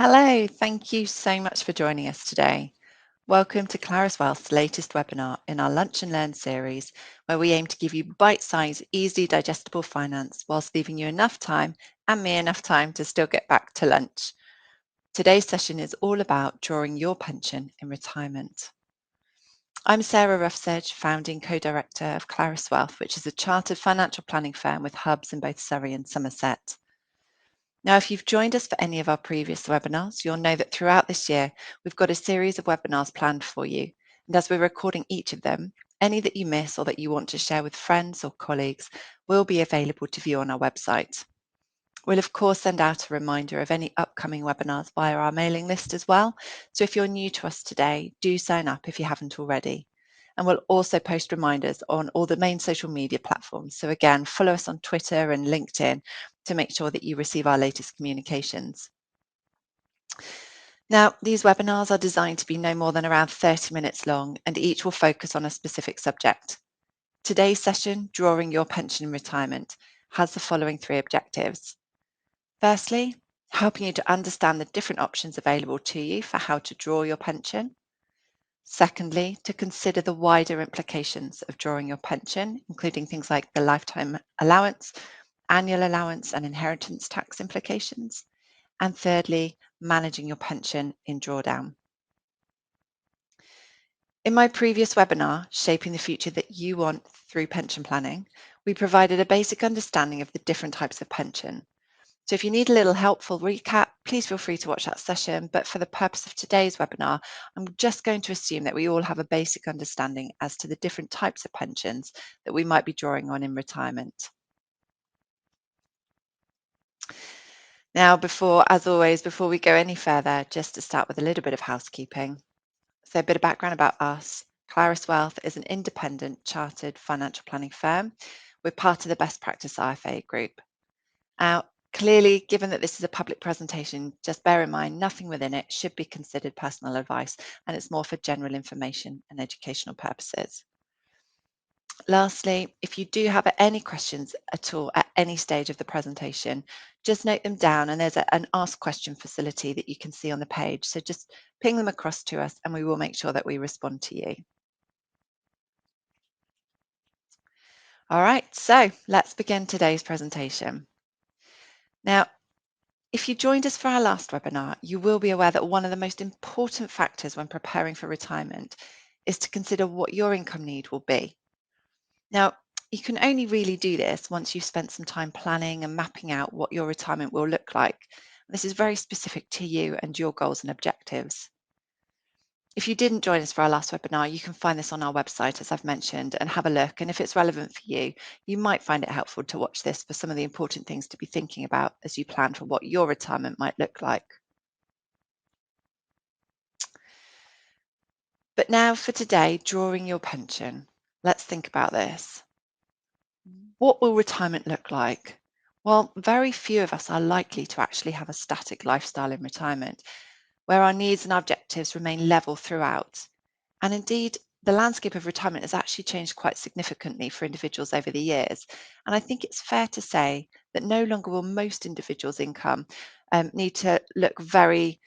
Hello, thank you so much for joining us today. Welcome to Claris Wealth's latest webinar in our Lunch and Learn series, where we aim to give you bite-sized, easily digestible finance whilst leaving you enough time and me enough time to still get back to lunch. Today's session is all about drawing your pension in retirement. I'm Sarah Roughsedge, founding co-director of Claris Wealth, which is a chartered financial planning firm with hubs in both Surrey and Somerset. Now, if you've joined us for any of our previous webinars, you'll know that throughout this year, we've got a series of webinars planned for you. And as we're recording each of them, any that you miss or that you want to share with friends or colleagues will be available to view on our website. We'll of course send out a reminder of any upcoming webinars via our mailing list as well. So if you're new to us today, do sign up if you haven't already. And we'll also post reminders on all the main social media platforms. So again, follow us on Twitter and LinkedIn to make sure that you receive our latest communications. Now, these webinars are designed to be no more than around 30 minutes long, and each will focus on a specific subject. Today's session, Drawing Your Pension in Retirement, has the following three objectives. Firstly, helping you to understand the different options available to you for how to draw your pension. Secondly, to consider the wider implications of drawing your pension, including things like the lifetime allowance, annual allowance, and inheritance tax implications. And thirdly, managing your pension in drawdown. In my previous webinar, Shaping the Future That You Want Through Pension Planning, we provided a basic understanding of the different types of pension. So if you need a little helpful recap, please feel free to watch that session. But for the purpose of today's webinar, I'm just going to assume that we all have a basic understanding as to the different types of pensions that we might be drawing on in retirement. Now, as always, before we go any further, just to start with a little bit of housekeeping. So a bit of background about us. Claris Wealth is an independent chartered financial planning firm. We're part of the Best Practice IFA group. Now, clearly, given that this is a public presentation, just bear in mind nothing within it should be considered personal advice, and it's more for general information and educational purposes. Lastly, if you do have any questions at all at any stage of the presentation, just note them down, and there's an ask question facility that you can see on the page. So just ping them across to us and we will make sure that we respond to you. All right, so let's begin today's presentation. Now, if you joined us for our last webinar, you will be aware that one of the most important factors when preparing for retirement is to consider what your income need will be. Now, you can only really do this once you've spent some time planning and mapping out what your retirement will look like. This is very specific to you and your goals and objectives. If you didn't join us for our last webinar, you can find this on our website, as I've mentioned, and have a look. And if it's relevant for you, you might find it helpful to watch this for some of the important things to be thinking about as you plan for what your retirement might look like. But now for today, drawing your pension. Let's think about this. What will retirement look like? Well, very few of us are likely to actually have a static lifestyle in retirement, where our needs and objectives remain level throughout. And indeed, the landscape of retirement has actually changed quite significantly for individuals over the years. And I think it's fair to say that no longer will most individuals' income need to look very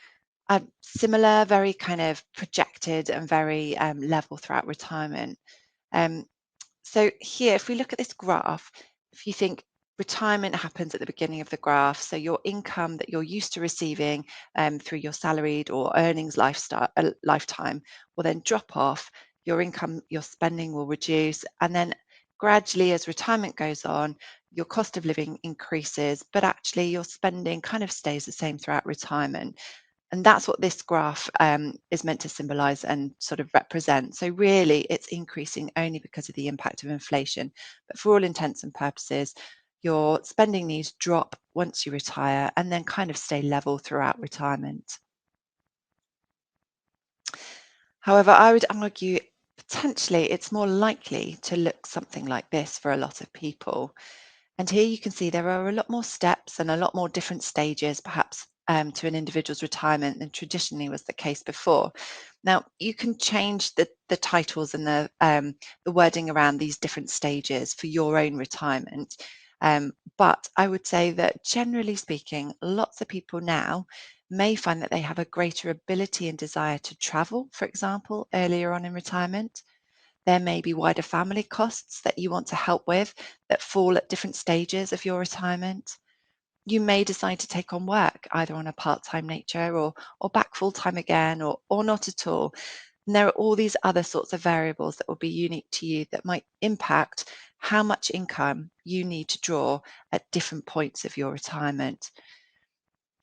similar, very kind of projected and very level throughout retirement. Um, so here, if we look at this graph, if you think retirement happens at the beginning of the graph, so your income that you're used to receiving through your salaried or earnings lifetime will then drop off, your income, your spending will reduce, and then gradually as retirement goes on, your cost of living increases, but actually your spending kind of stays the same throughout retirement. And that's what this graph is meant to symbolize and sort of represent. So really, it's increasing only because of the impact of inflation. But for all intents and purposes, your spending needs drop once you retire and then kind of stay level throughout retirement. However, I would argue potentially it's more likely to look something like this for a lot of people. And here you can see there are a lot more steps and a lot more different stages, perhaps, to an individual's retirement than traditionally was the case before. Now, you can change the titles and the wording around these different stages for your own retirement. But I would say that generally speaking, lots of people now may find that they have a greater ability and desire to travel, for example, earlier on in retirement. There may be wider family costs that you want to help with that fall at different stages of your retirement. You may decide to take on work either on a part-time nature or back full-time again or not at all. And there are all these other sorts of variables that will be unique to you that might impact how much income you need to draw at different points of your retirement.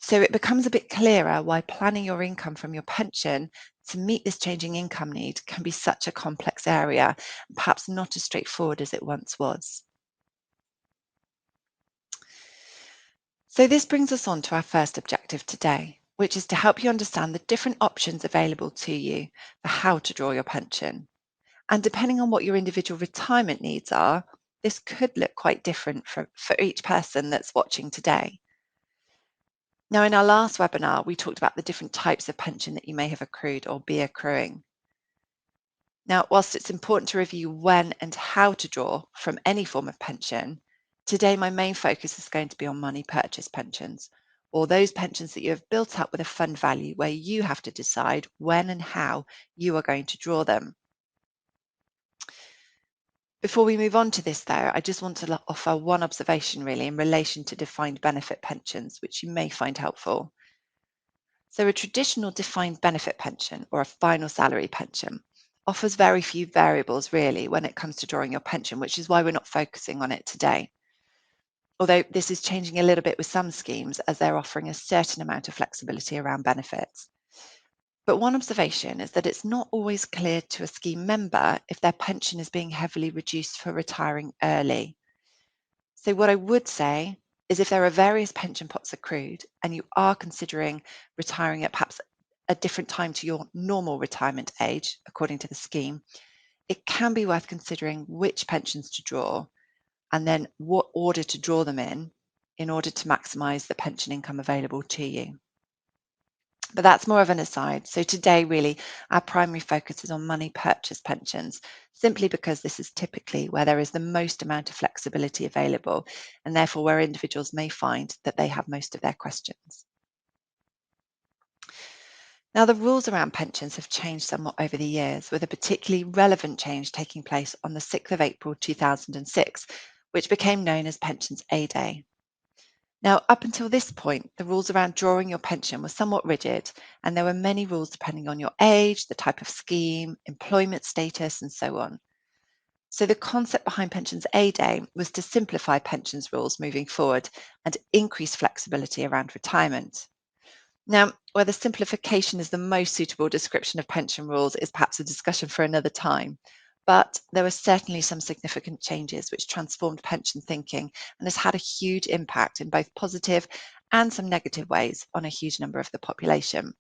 So it becomes a bit clearer why planning your income from your pension to meet this changing income need can be such a complex area, and perhaps not as straightforward as it once was. So this brings us on to our first objective today, which is to help you understand the different options available to you for how to draw your pension. And depending on what your individual retirement needs are, this could look quite different for each person that's watching today. Now, in our last webinar, we talked about the different types of pension that you may have accrued or be accruing. Now, whilst it's important to review when and how to draw from any form of pension, today my main focus is going to be on money purchase pensions, or those pensions that you have built up with a fund value where you have to decide when and how you are going to draw them. Before we move on to this, though, I just want to offer one observation really in relation to defined benefit pensions, which you may find helpful. So a traditional defined benefit pension or a final salary pension offers very few variables really when it comes to drawing your pension, which is why we're not focusing on it today. Although this is changing a little bit with some schemes as they're offering a certain amount of flexibility around benefits. But one observation is that it's not always clear to a scheme member if their pension is being heavily reduced for retiring early. So what I would say is if there are various pension pots accrued and you are considering retiring at perhaps a different time to your normal retirement age, according to the scheme, it can be worth considering which pensions to draw and then what order to draw them in order to maximise the pension income available to you. But that's more of an aside. So today, really, our primary focus is on money purchase pensions, simply because this is typically where there is the most amount of flexibility available, and therefore where individuals may find that they have most of their questions. Now, the rules around pensions have changed somewhat over the years, with a particularly relevant change taking place on the 6th of April 2006, which became known as Pensions A Day. Now, up until this point, the rules around drawing your pension were somewhat rigid, and there were many rules depending on your age, the type of scheme, employment status, and so on. So the concept behind Pensions A Day was to simplify pensions rules moving forward and increase flexibility around retirement. Now, whether simplification is the most suitable description of pension rules is perhaps a discussion for another time, but there were certainly some significant changes which transformed pension thinking and has had a huge impact in both positive and some negative ways on a huge number of the population.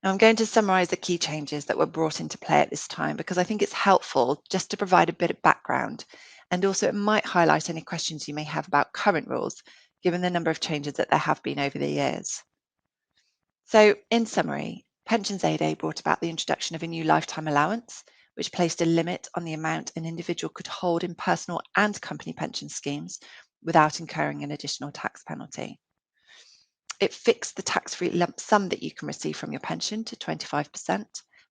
Now, I'm going to summarise the key changes that were brought into play at this time because I think it's helpful just to provide a bit of background, and also it might highlight any questions you may have about current rules, given the number of changes that there have been over the years. So, in summary, Pensions Aid Day brought about the introduction of a new lifetime allowance, which placed a limit on the amount an individual could hold in personal and company pension schemes without incurring an additional tax penalty. It fixed the tax-free lump sum that you can receive from your pension to 25%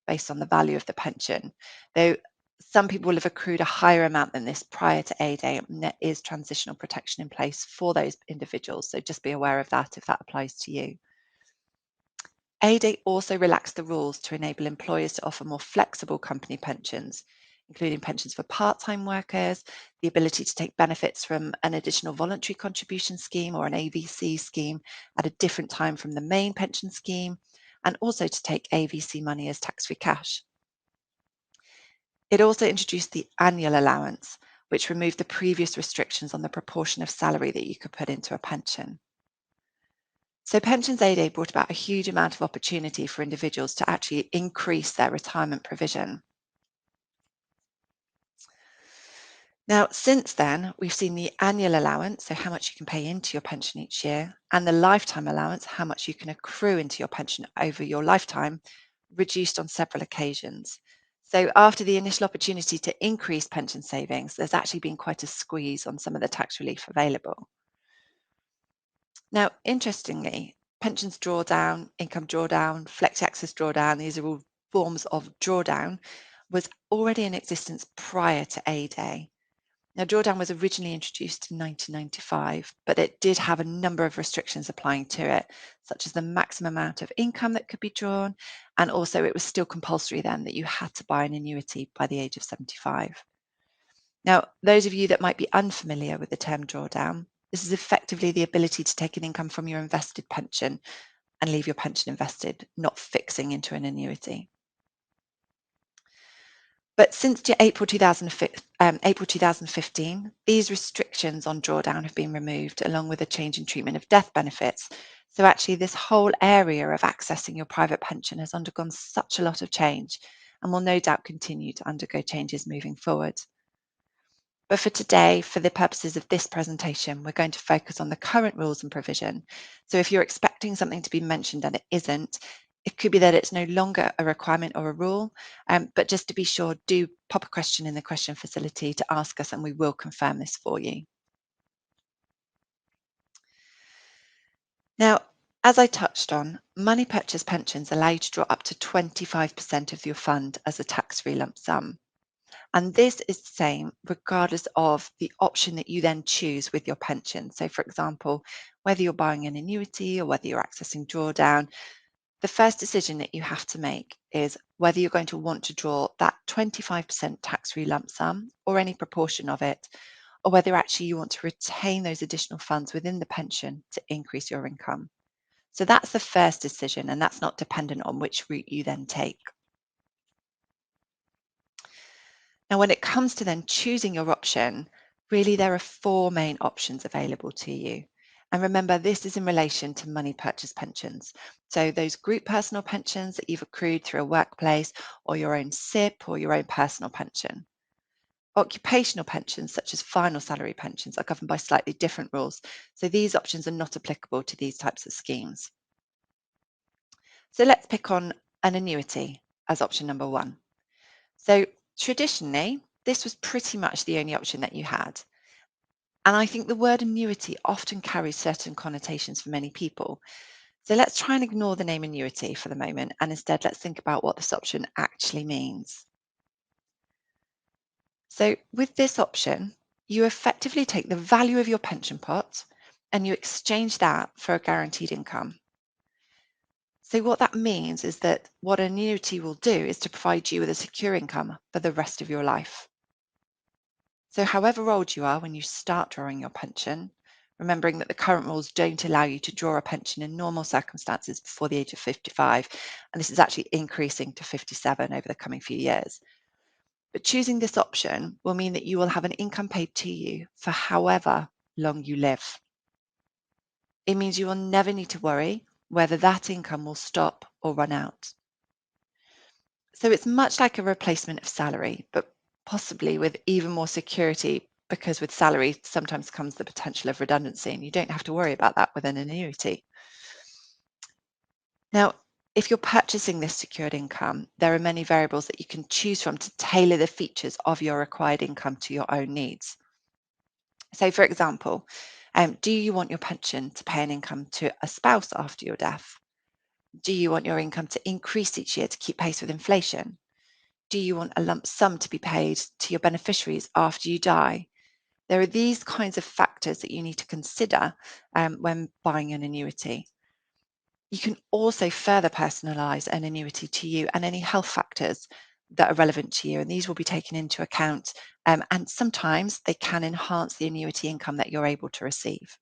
based on the value of the pension, though some people will have accrued a higher amount than this prior to A Day, and there is transitional protection in place for those individuals, so just be aware of that if that applies to you. A-Day also relaxed the rules to enable employers to offer more flexible company pensions, including pensions for part-time workers, the ability to take benefits from an additional voluntary contribution scheme or an AVC scheme at a different time from the main pension scheme, and also to take AVC money as tax-free cash. It also introduced the annual allowance, which removed the previous restrictions on the proportion of salary that you could put into a pension. So Pensions A Day brought about a huge amount of opportunity for individuals to actually increase their retirement provision. Now, since then, we've seen the annual allowance, so how much you can pay into your pension each year, and the lifetime allowance, how much you can accrue into your pension over your lifetime, reduced on several occasions. So after the initial opportunity to increase pension savings, there's actually been quite a squeeze on some of the tax relief available. Now, interestingly, pensions drawdown, income drawdown, flexi access drawdown, these are all forms of drawdown, was already in existence prior to A-Day. Now, drawdown was originally introduced in 1995, but it did have a number of restrictions applying to it, such as the maximum amount of income that could be drawn, and also it was still compulsory then that you had to buy an annuity by the age of 75. Now, those of you that might be unfamiliar with the term drawdown, this is effectively the ability to take an income from your invested pension and leave your pension invested, not fixing into an annuity. But since April 2015, these restrictions on drawdown have been removed, along with a change in treatment of death benefits. So actually, this whole area of accessing your private pension has undergone such a lot of change and will no doubt continue to undergo changes moving forward. But for today, for the purposes of this presentation, we're going to focus on the current rules and provision. So if you're expecting something to be mentioned and it isn't, it could be that it's no longer a requirement or a rule, but just to be sure, do pop a question in the question facility to ask us and we will confirm this for you. Now, as I touched on, money purchase pensions allow you to draw up to 25% of your fund as a tax-free lump sum. And this is the same regardless of the option that you then choose with your pension. So, for example, whether you're buying an annuity or whether you're accessing drawdown, the first decision that you have to make is whether you're going to want to draw that 25% tax-free lump sum or any proportion of it, or whether actually you want to retain those additional funds within the pension to increase your income. So that's the first decision, and that's not dependent on which route you then take. Now, when it comes to then choosing your option, really there are four main options available to you. And remember, this is in relation to money purchase pensions. So those group personal pensions that you've accrued through a workplace or your own SIP or your own personal pension. Occupational pensions, such as final salary pensions, are governed by slightly different rules. So these options are not applicable to these types of schemes. So let's pick on an annuity as option number one. So traditionally, this was pretty much the only option that you had. And I think the word annuity often carries certain connotations for many people. So let's try and ignore the name annuity for the moment and instead let's think about what this option actually means. So with this option, you effectively take the value of your pension pot and you exchange that for a guaranteed income. So what that means is that what an annuity will do is to provide you with a secure income for the rest of your life. So however old you are when you start drawing your pension, remembering that the current rules don't allow you to draw a pension in normal circumstances before the age of 55, and this is actually increasing to 57 over the coming few years. But choosing this option will mean that you will have an income paid to you for however long you live. It means you will never need to worry whether that income will stop or run out. So it's much like a replacement of salary, but possibly with even more security because with salary sometimes comes the potential of redundancy and you don't have to worry about that with an annuity. Now, if you're purchasing this secured income, there are many variables that you can choose from to tailor the features of your required income to your own needs. So for example, do you want your pension to pay an income to a spouse after your death? Do you want your income to increase each year to keep pace with inflation? Do you want a lump sum to be paid to your beneficiaries after you die? There are these kinds of factors that you need to consider when buying an annuity. You can also further personalise an annuity to you and any health factors that are relevant to you, and these will be taken into account. And sometimes they can enhance the annuity income that you're able to receive.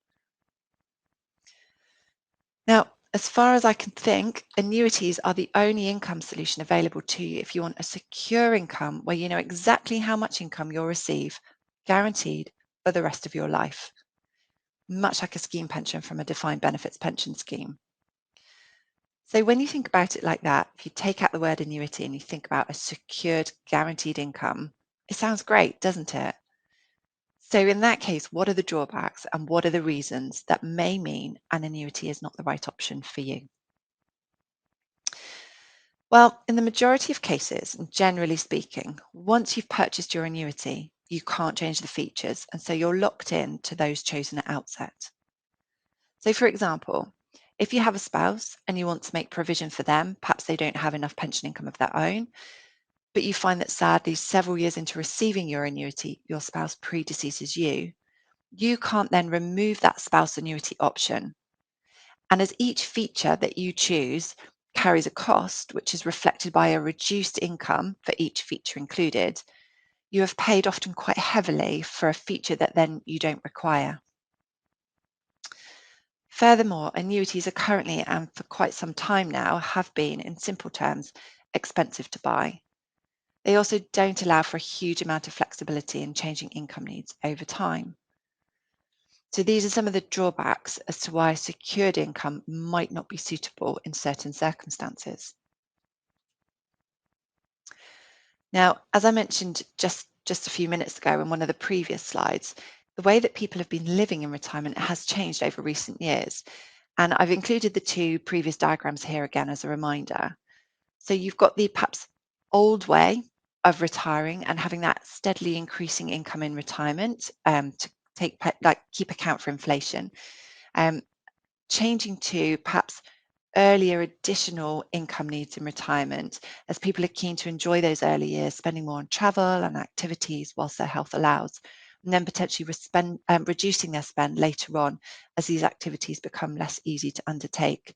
Now, as far as I can think, annuities are the only income solution available to you if you want a secure income where you know exactly how much income you'll receive, guaranteed for the rest of your life, much like a scheme pension from a defined benefits pension scheme. So when you think about it like that, if you take out the word annuity and you think about a secured, guaranteed income, it sounds great, doesn't it? So in that case, what are the drawbacks and what are the reasons that may mean an annuity is not the right option for you? Well, in the majority of cases, and generally speaking, once you've purchased your annuity, you can't change the features, and so you're locked in to those chosen at outset. So, for example, if you have a spouse and you want to make provision for them, perhaps they don't have enough pension income of their own, but you find that sadly, several years into receiving your annuity, your spouse predeceases you, you can't then remove that spouse annuity option. And as each feature that you choose carries a cost, which is reflected by a reduced income for each feature included, you have paid often quite heavily for a feature that then you don't require. Furthermore, annuities are currently and for quite some time now have been, in simple terms, expensive to buy. They also don't allow for a huge amount of flexibility in changing income needs over time. So these are some of the drawbacks as to why secured income might not be suitable in certain circumstances. Now, as I mentioned just a few minutes ago in one of the previous slides, the way that people have been living in retirement has changed over recent years. And I've included the two previous diagrams here again as a reminder. So you've got the perhaps old way of retiring and having that steadily increasing income in retirement to keep account for inflation, um, changing to perhaps earlier additional income needs in retirement as people are keen to enjoy those early years, spending more on travel and activities whilst their health allows, and then potentially reducing their spend later on as these activities become less easy to undertake.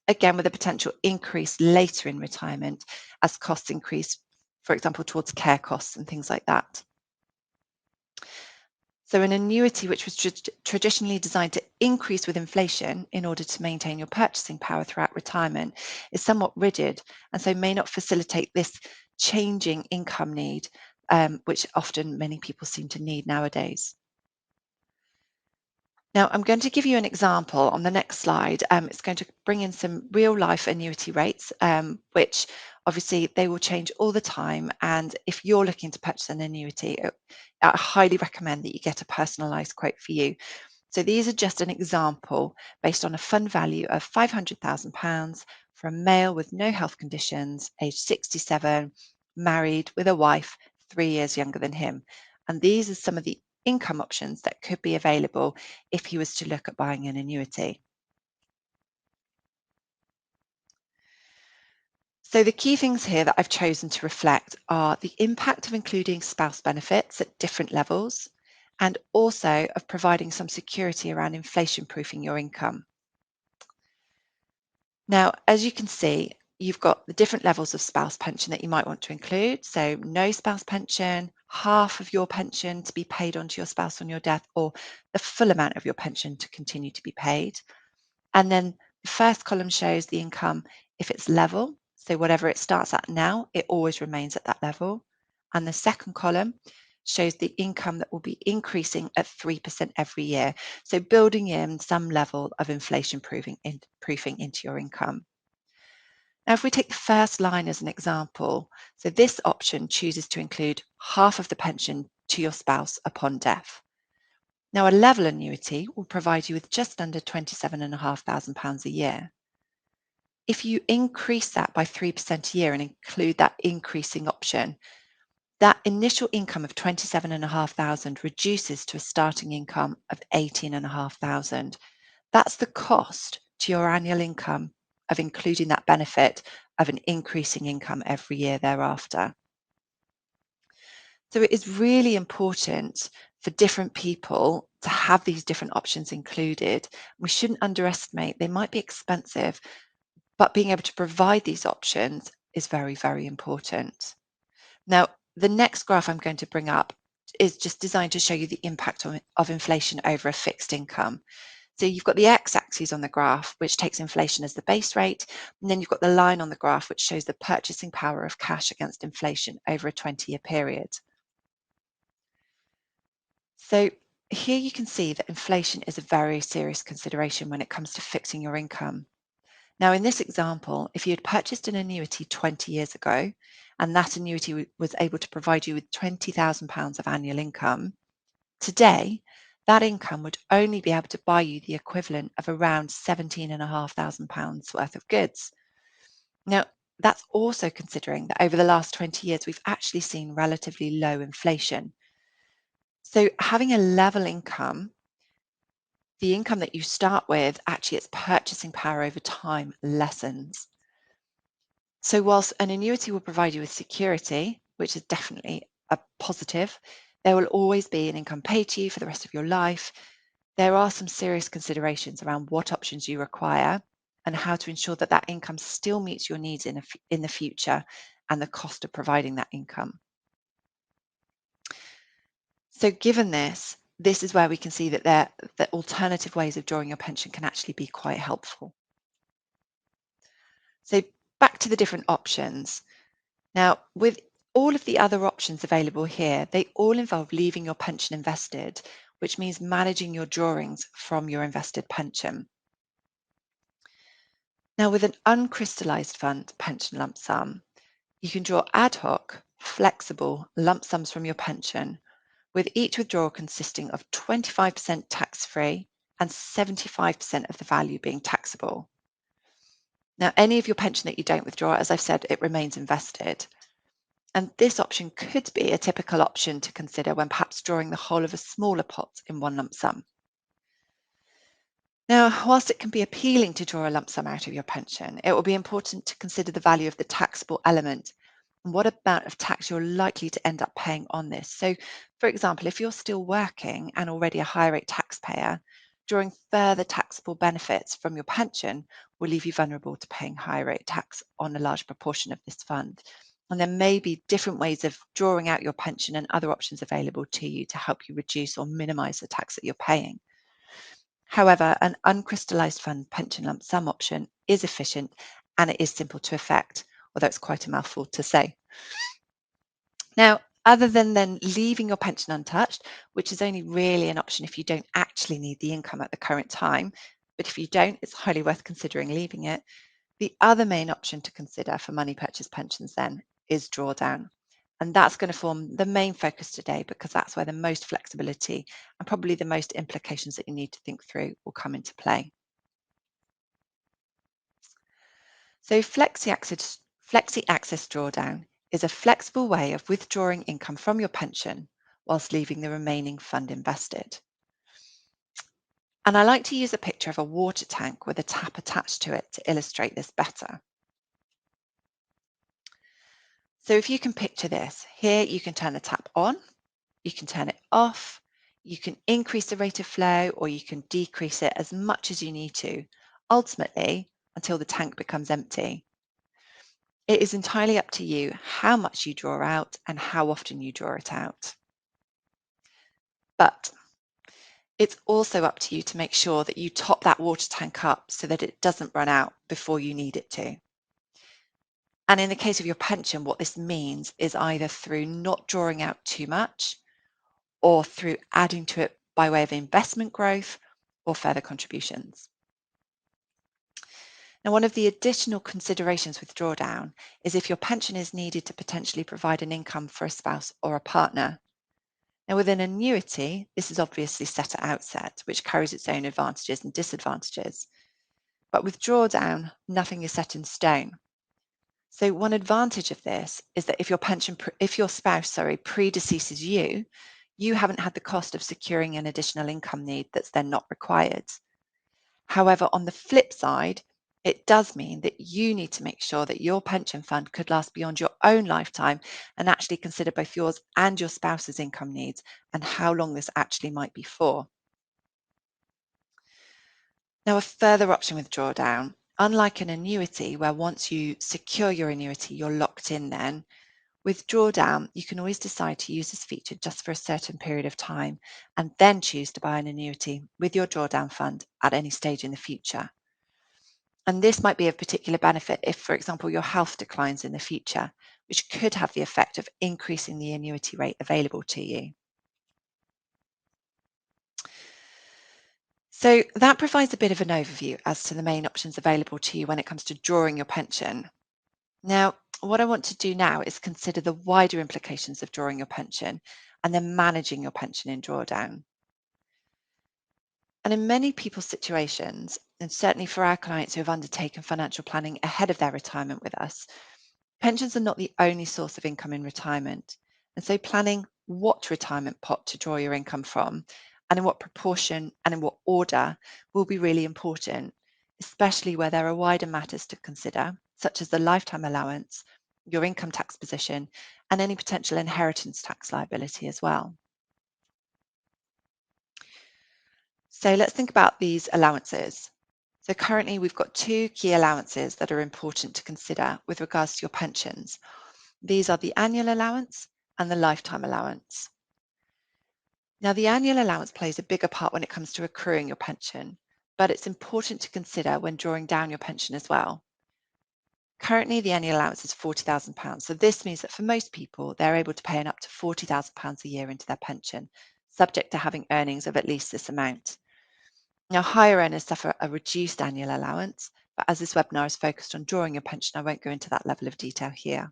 Again, with a potential increase later in retirement as costs increase, for example, towards care costs and things like that. So an annuity which was traditionally designed to increase with inflation in order to maintain your purchasing power throughout retirement is somewhat rigid and so may not facilitate this changing income need, which often many people seem to need nowadays. Now, I'm going to give you an example on the next slide. It's going to bring in some real life annuity rates, which obviously they will change all the time. And if you're looking to purchase an annuity, I highly recommend that you get a personalised quote for you. So these are just an example based on a fund value of £500,000 for a male with no health conditions, age 67, married with a wife 3 years younger than him. And these are some of the income options that could be available if he was to look at buying an annuity. So the key things here that I've chosen to reflect are the impact of including spouse benefits at different levels and also of providing some security around inflation proofing your income. Now, as you can see, you've got the different levels of spouse pension that you might want to include. So no spouse pension, half of your pension to be paid onto your spouse on your death, or the full amount of your pension to continue to be paid. And then the first column shows the income if it's level. So whatever it starts at now, it always remains at that level. And the second column shows the income that will be increasing at 3% every year. So building in some level of inflation proofing into your income. Now, if we take the first line as an example, so this option chooses to include half of the pension to your spouse upon death. Now, a level annuity will provide you with just under £27,500 a year. If you increase that by 3% a year and include that increasing option, that initial income of 27,500 reduces to a starting income of 18,500. That's the cost to your annual income of including that benefit of an increasing income every year thereafter. So it is really important for different people to have these different options included. We shouldn't underestimate, they might be expensive, but being able to provide these options is very, very important. Now, the next graph I'm going to bring up is just designed to show you the impact of inflation over a fixed income. So you've got the x-axis on the graph, which takes inflation as the base rate, and then you've got the line on the graph, which shows the purchasing power of cash against inflation over a 20-year period. So here you can see that inflation is a very serious consideration when it comes to fixing your income. Now, in this example, if you had purchased an annuity 20 years ago, and that annuity was able to provide you with £20,000 of annual income, today, that income would only be able to buy you the equivalent of around £17,500 worth of goods. Now, that's also considering that over the last 20 years, we've actually seen relatively low inflation. So having a level income The income that you start with, actually its purchasing power over time lessens. So whilst an annuity will provide you with security, which is definitely a positive, there will always be an income paid to you for the rest of your life. There are some serious considerations around what options you require and how to ensure that that income still meets your needs in the future and the cost of providing that income. So given this, this is where we can see that that alternative ways of drawing your pension can actually be quite helpful. So back to the different options. Now, with all of the other options available here, they all involve leaving your pension invested, which means managing your drawings from your invested pension. Now, with an uncrystallized fund pension lump sum, you can draw ad hoc, flexible lump sums from your pension, with each withdrawal consisting of 25% tax-free and 75% of the value being taxable. Now, any of your pension that you don't withdraw, as I've said, it remains invested. And this option could be a typical option to consider when perhaps drawing the whole of a smaller pot in one lump sum. Now, whilst it can be appealing to draw a lump sum out of your pension, it will be important to consider the value of the taxable element and what amount of tax you're likely to end up paying on this. So, for example, if you're still working and already a high rate taxpayer, drawing further taxable benefits from your pension will leave you vulnerable to paying high rate tax on a large proportion of this fund. And there may be different ways of drawing out your pension and other options available to you to help you reduce or minimize the tax that you're paying. However, an uncrystallised fund pension lump sum option is efficient and it is simple to effect, although it's quite a mouthful to say. Now, other than then leaving your pension untouched, which is only really an option if you don't actually need the income at the current time, but if you don't, it's highly worth considering leaving it. The other main option to consider for money purchase pensions then is drawdown. And that's going to form the main focus today because that's where the most flexibility and probably the most implications that you need to think through will come into play. So flexi access drawdown is a flexible way of withdrawing income from your pension whilst leaving the remaining fund invested. And I like to use a picture of a water tank with a tap attached to it to illustrate this better. So if you can picture this, here you can turn the tap on, you can turn it off, you can increase the rate of flow or you can decrease it as much as you need to, ultimately until the tank becomes empty. It is entirely up to you how much you draw out and how often you draw it out. But it's also up to you to make sure that you top that water tank up so that it doesn't run out before you need it to. And in the case of your pension, what this means is either through not drawing out too much or through adding to it by way of investment growth or further contributions. Now, one of the additional considerations with drawdown is if your pension is needed to potentially provide an income for a spouse or a partner. Now, with an annuity, this is obviously set at outset, which carries its own advantages and disadvantages. But with drawdown, nothing is set in stone. So one advantage of this is that if your spouse, predeceases you, you haven't had the cost of securing an additional income need that's then not required. However, on the flip side, it does mean that you need to make sure that your pension fund could last beyond your own lifetime and actually consider both yours and your spouse's income needs and how long this actually might be for. Now, a further option with drawdown, unlike an annuity where once you secure your annuity, you're locked in then, with drawdown, you can always decide to use this feature just for a certain period of time and then choose to buy an annuity with your drawdown fund at any stage in the future. And this might be of particular benefit if, for example, your health declines in the future, which could have the effect of increasing the annuity rate available to you. So that provides a bit of an overview as to the main options available to you when it comes to drawing your pension. Now, what I want to do now is consider the wider implications of drawing your pension and then managing your pension in drawdown. And in many people's situations, and certainly for our clients who have undertaken financial planning ahead of their retirement with us, pensions are not the only source of income in retirement. And so planning what retirement pot to draw your income from and in what proportion and in what order will be really important, especially where there are wider matters to consider, such as the lifetime allowance, your income tax position, and any potential inheritance tax liability as well. So let's think about these allowances. So currently we've got two key allowances that are important to consider with regards to your pensions. These are the annual allowance and the lifetime allowance. Now, the annual allowance plays a bigger part when it comes to accruing your pension, but it's important to consider when drawing down your pension as well. Currently, the annual allowance is £40,000. So this means that for most people, they're able to pay in up to £40,000 a year into their pension, subject to having earnings of at least this amount. Now, higher earners suffer a reduced annual allowance, but as this webinar is focused on drawing your pension, I won't go into that level of detail here.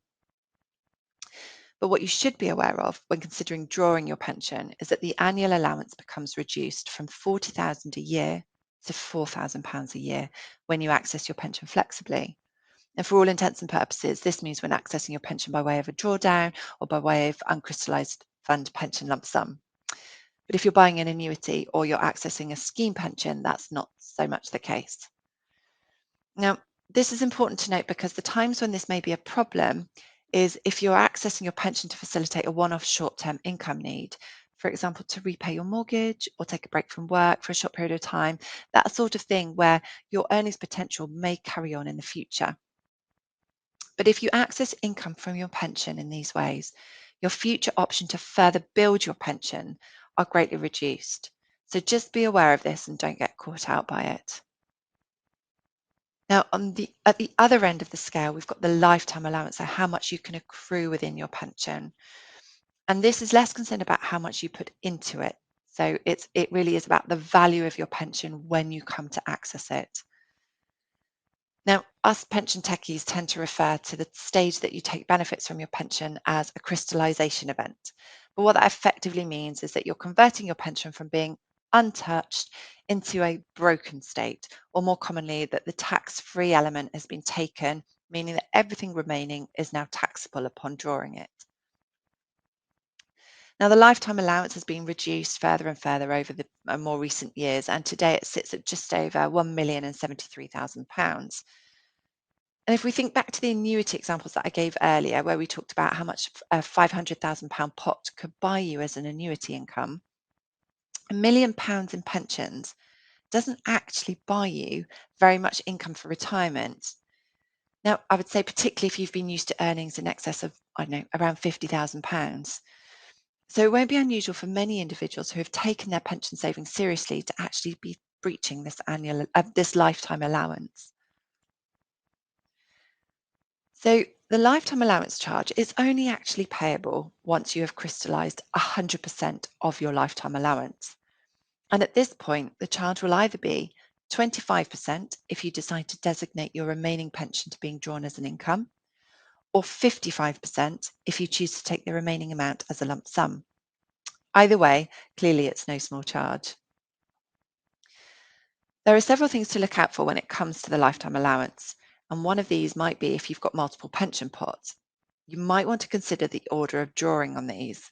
But what you should be aware of when considering drawing your pension is that the annual allowance becomes reduced from £40,000 a year to £4,000 a year when you access your pension flexibly. And for all intents and purposes, this means when accessing your pension by way of a drawdown or by way of uncrystallised fund pension lump sum. But if you're buying an annuity or you're accessing a scheme pension, that's not so much the case. Now, this is important to note because the times when this may be a problem is if you're accessing your pension to facilitate a one-off short-term income need, for example, to repay your mortgage or take a break from work for a short period of time, that sort of thing where your earnings potential may carry on in the future. But if you access income from your pension in these ways, your future option to further build your pension are greatly reduced. So just be aware of this and don't get caught out by it. Now, at the other end of the scale, we've got the lifetime allowance, so how much you can accrue within your pension. And this is less concerned about how much you put into it. So it really is about the value of your pension when you come to access it. Now, us pension techies tend to refer to the stage that you take benefits from your pension as a crystallization event. But what that effectively means is that you're converting your pension from being untouched into a broken state, or more commonly, that the tax-free element has been taken, meaning that everything remaining is now taxable upon drawing it. Now, the lifetime allowance has been reduced further and further over the more recent years, and today it sits at just over £1,073,000. And if we think back to the annuity examples that I gave earlier, where we talked about how much a £500,000 pot could buy you as an annuity income, £1 million in pensions doesn't actually buy you very much income for retirement. Now, I would say particularly if you've been used to earnings in excess of, I don't know, around £50,000. So it won't be unusual for many individuals who have taken their pension savings seriously to actually be breaching this lifetime allowance. So the lifetime allowance charge is only actually payable once you have crystallised 100% of your lifetime allowance. And at this point, the charge will either be 25% if you decide to designate your remaining pension to being drawn as an income, or 55% if you choose to take the remaining amount as a lump sum. Either way, clearly it's no small charge. There are several things to look out for when it comes to the lifetime allowance, and one of these might be if you've got multiple pension pots. You might want to consider the order of drawing on these.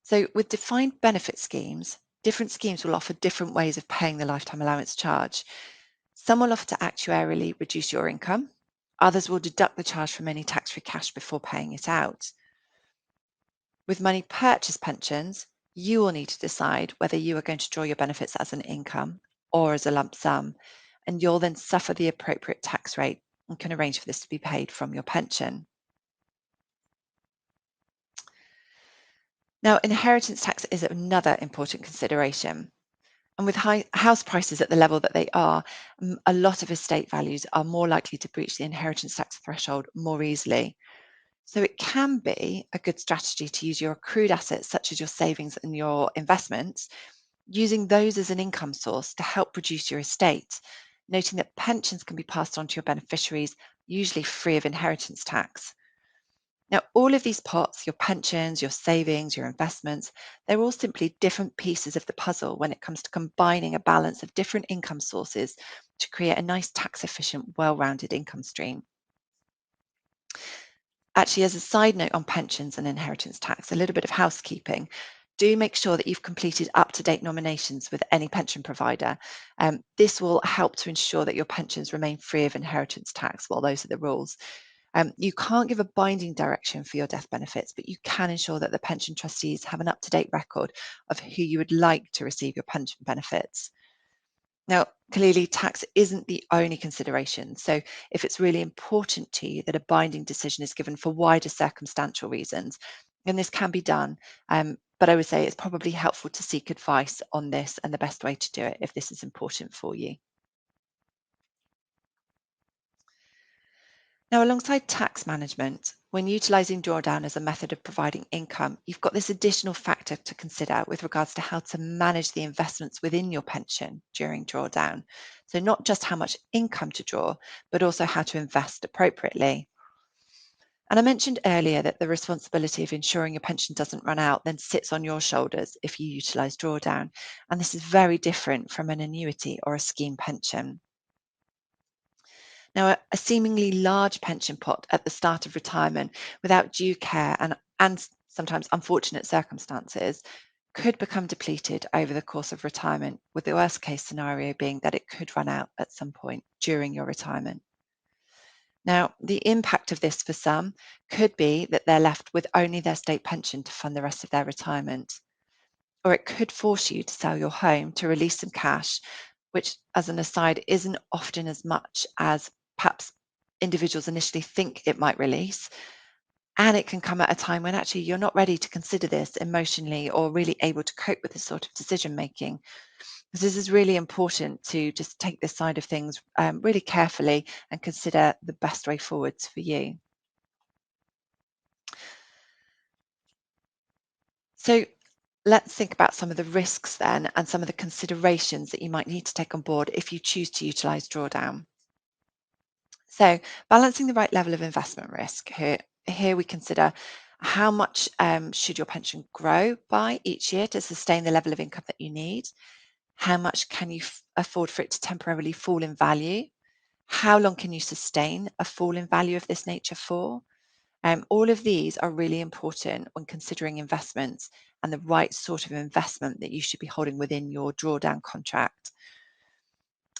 So with defined benefit schemes, different schemes will offer different ways of paying the lifetime allowance charge. Some will offer to actuarially reduce your income. Others will deduct the charge from any tax-free cash before paying it out. With money purchase pensions, you will need to decide whether you are going to draw your benefits as an income or as a lump sum, and you'll then suffer the appropriate tax rate and can arrange for this to be paid from your pension. Now, inheritance tax is another important consideration. And with high house prices at the level that they are, a lot of estate values are more likely to breach the inheritance tax threshold more easily. So it can be a good strategy to use your accrued assets, such as your savings and your investments, using those as an income source to help reduce your estate, noting that pensions can be passed on to your beneficiaries, usually free of inheritance tax. Now, all of these pots, your pensions, your savings, your investments, they're all simply different pieces of the puzzle when it comes to combining a balance of different income sources to create a nice tax efficient, well-rounded income stream. Actually, as a side note on pensions and inheritance tax, a little bit of housekeeping. Do make sure that you've completed up-to-date nominations with any pension provider. This will help to ensure that your pensions remain free of inheritance tax. Well, those are the rules. You can't give a binding direction for your death benefits, but you can ensure that the pension trustees have an up-to-date record of who you would like to receive your pension benefits. Now, clearly, tax isn't the only consideration. So, if it's really important to you that a binding decision is given for wider circumstantial reasons, then this can be done. But I would say it's probably helpful to seek advice on this and the best way to do it if this is important for you. Now, alongside tax management, when utilising drawdown as a method of providing income, you've got this additional factor to consider with regards to how to manage the investments within your pension during drawdown. So, not just how much income to draw, but also how to invest appropriately. And I mentioned earlier that the responsibility of ensuring your pension doesn't run out then sits on your shoulders if you utilise drawdown. And this is very different from an annuity or a scheme pension. Now, a seemingly large pension pot at the start of retirement without due care and sometimes unfortunate circumstances could become depleted over the course of retirement, with the worst case scenario being that it could run out at some point during your retirement. Now, the impact of this for some could be that they're left with only their state pension to fund the rest of their retirement, or it could force you to sell your home to release some cash, which, as an aside, isn't often as much as perhaps individuals initially think it might release. And it can come at a time when actually you're not ready to consider this emotionally or really able to cope with this sort of decision making. Because this is really important to just take this side of things really carefully and consider the best way forwards for you. So let's think about some of the risks then and some of the considerations that you might need to take on board if you choose to utilize drawdown. So balancing the right level of investment risk. Here we consider how much should your pension grow by each year to sustain the level of income that you need? How much can you afford for it to temporarily fall in value? How long can you sustain a fall in value of this nature for? All of these are really important when considering investments and the right sort of investment that you should be holding within your drawdown contract.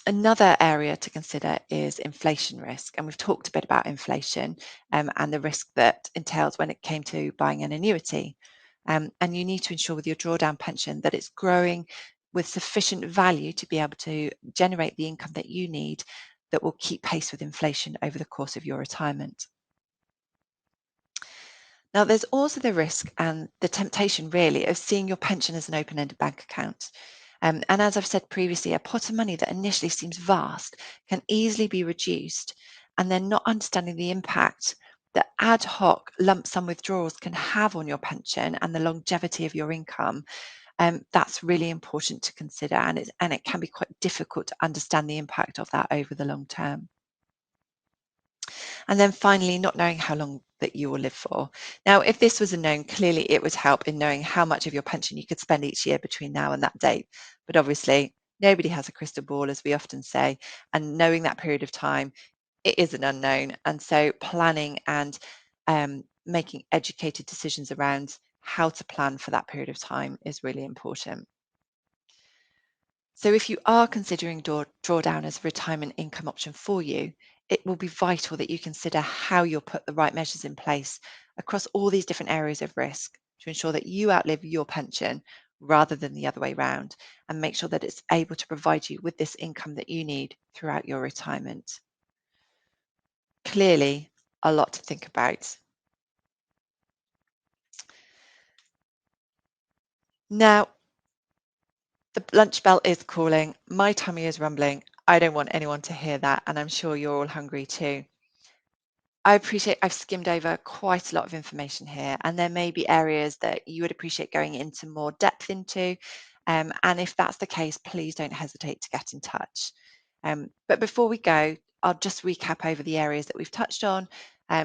Another area to consider is inflation risk. And we've talked a bit about inflation and the risk that entails when it came to buying an annuity. And you need to ensure with your drawdown pension that it's growing with sufficient value to be able to generate the income that you need that will keep pace with inflation over the course of your retirement. Now, there's also the risk and the temptation, really, of seeing your pension as an open ended bank account. And as I've said previously, a pot of money that initially seems vast can easily be reduced, and then not understanding the impact that ad hoc lump sum withdrawals can have on your pension and the longevity of your income. That's really important to consider, and it can be quite difficult to understand the impact of that over the long term. And then finally, not knowing how long that you will live for. Now, if this was a known, clearly it would help in knowing how much of your pension you could spend each year between now and that date. But obviously, nobody has a crystal ball, as we often say, and knowing that period of time, it is an unknown. And so planning and making educated decisions around how to plan for that period of time is really important. So if you are considering drawdown as a retirement income option for you, it will be vital that you consider how you'll put the right measures in place across all these different areas of risk to ensure that you outlive your pension rather than the other way round, and make sure that it's able to provide you with this income that you need throughout your retirement. Clearly, a lot to think about. Now, the lunch bell is calling. My tummy is rumbling. I don't want anyone to hear that, and I'm sure you're all hungry too. I appreciate I've skimmed over quite a lot of information here, and there may be areas that you would appreciate going into more depth into. And if that's the case, please don't hesitate to get in touch. But before we go, I'll just recap over the areas that we've touched on,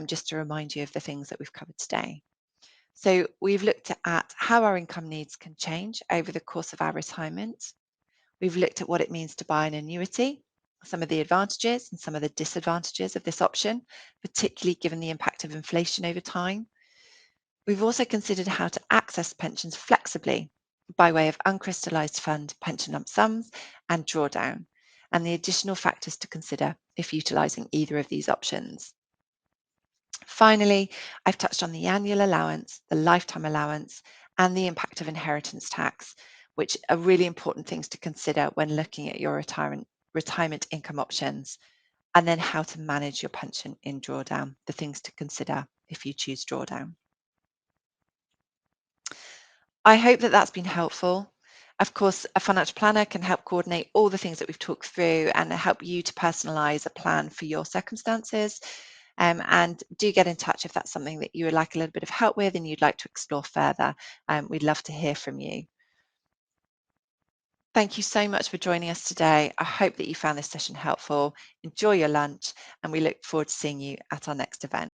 just to remind you of the things that we've covered today. So we've looked at how our income needs can change over the course of our retirement. We've looked at what it means to buy an annuity, some of the advantages and some of the disadvantages of this option, particularly given the impact of inflation over time. We've also considered how to access pensions flexibly by way of uncrystallised fund pension lump sums and drawdown, and the additional factors to consider if utilising either of these options. Finally, I've touched on the annual allowance, the lifetime allowance, and the impact of inheritance tax, which are really important things to consider when looking at your retirement income options, and then how to manage your pension in drawdown, the things to consider if you choose drawdown. I hope that that's been helpful. Of course, a financial planner can help coordinate all the things that we've talked through and help you to personalize a plan for your circumstances. And do get in touch if that's something that you would like a little bit of help with and you'd like to explore further. We'd love to hear from you. Thank you so much for joining us today. I hope that you found this session helpful. Enjoy your lunch, and we look forward to seeing you at our next event.